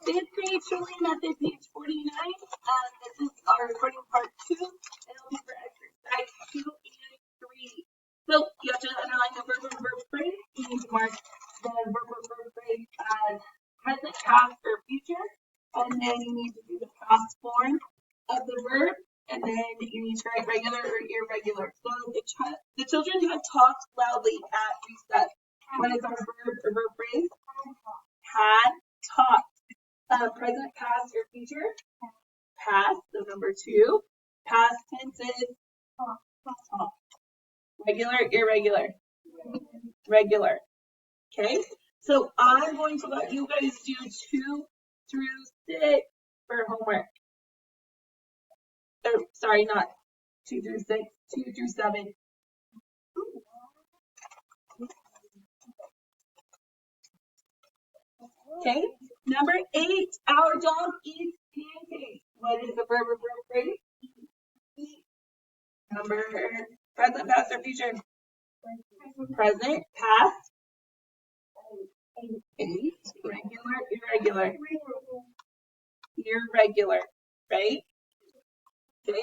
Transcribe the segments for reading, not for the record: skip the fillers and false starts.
Fifth grade Shurley method, page 49. This is our recording part 2, and it'll be for exercise 2 and 3. So you have to underline the verb and verb phrase. You need to mark the verb or verb phrase as present, past, or future. And then you need to do the past form of the verb. And then you need to write regular or irregular. So the children have talked loudly at recess. What is our verb or verb phrase? Had talked. Present, past, or future? Past, so number 2. Past tenses. Regular, irregular? Regular. Okay, so I'm going to let you guys do 2 through 6 for homework. Sorry, not 2 through 6, 2 through 7. Okay, number 8, our dog eats pancakes. What is the verb or verb phrase? Eat. Number, present, past, or future? Present, past. 8, regular, irregular? Irregular, right? Okay.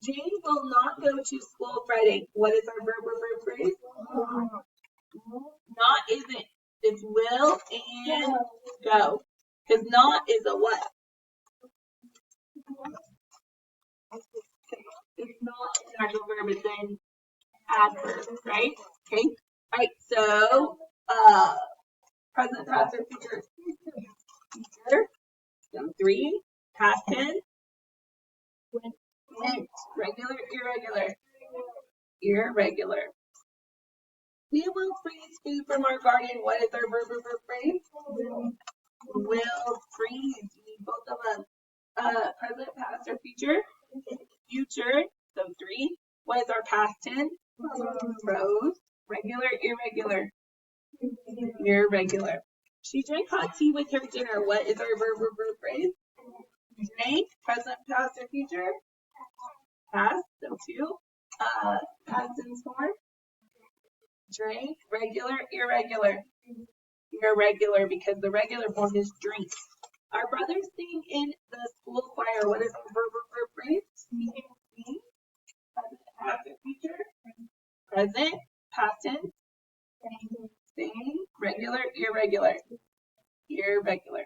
Jane will not go to school Friday. What is our verb or verb phrase? Not isn't. It's will and go. Because not is a what? It's not an actual verb, it's an adverb, right? Okay. All right, so present, past, or future? Future. Number 3. Past tense. Went. Regular, irregular? Irregular. We will freeze food from our garden. What is our verb or verb phrase? Will freeze. You need both of them. Present, past, or future? Future. So 3. What is our past tense? Rose. Regular, irregular? Irregular. She drank hot tea with her dinner. What is our verb or verb phrase? Drank. Present, past, or future? Past. So 2. Past tense form? Drink. Regular, irregular? Irregular, because the regular form is drink. Our brothers sing in the school choir. What is our verb or verb phrase? Sing. Present, past, or future? Present. Past tense? Sing. Regular, irregular? Irregular.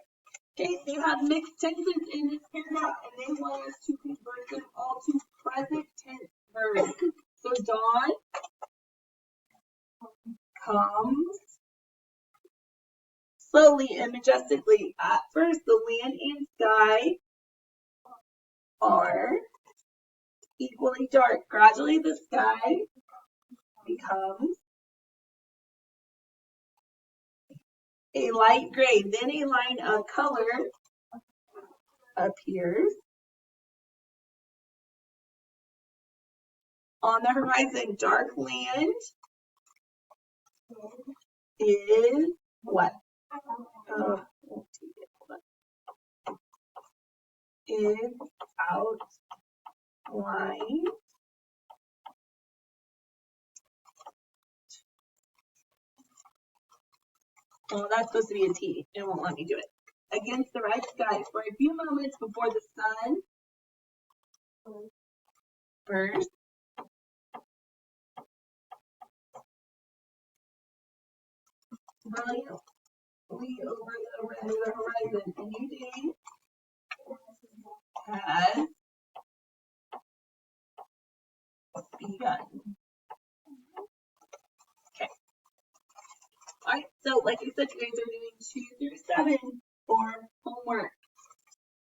Okay, so you have mixed tenses in this paragraph, and they want us to convert them all to present tense verbs. So Dawn comes slowly and majestically. At first, the land and sky are equally dark. Gradually, the sky becomes a light gray. Then a line of color appears on the horizon. Dark land is what? Is outlined well, that's supposed to be a T. It won't let me do it. Against the red sky for a few moments before the sun bursts brilliantly over the horizon. A new day has begun. Okay. All right. So, like I said, you guys are doing 2 through 7 for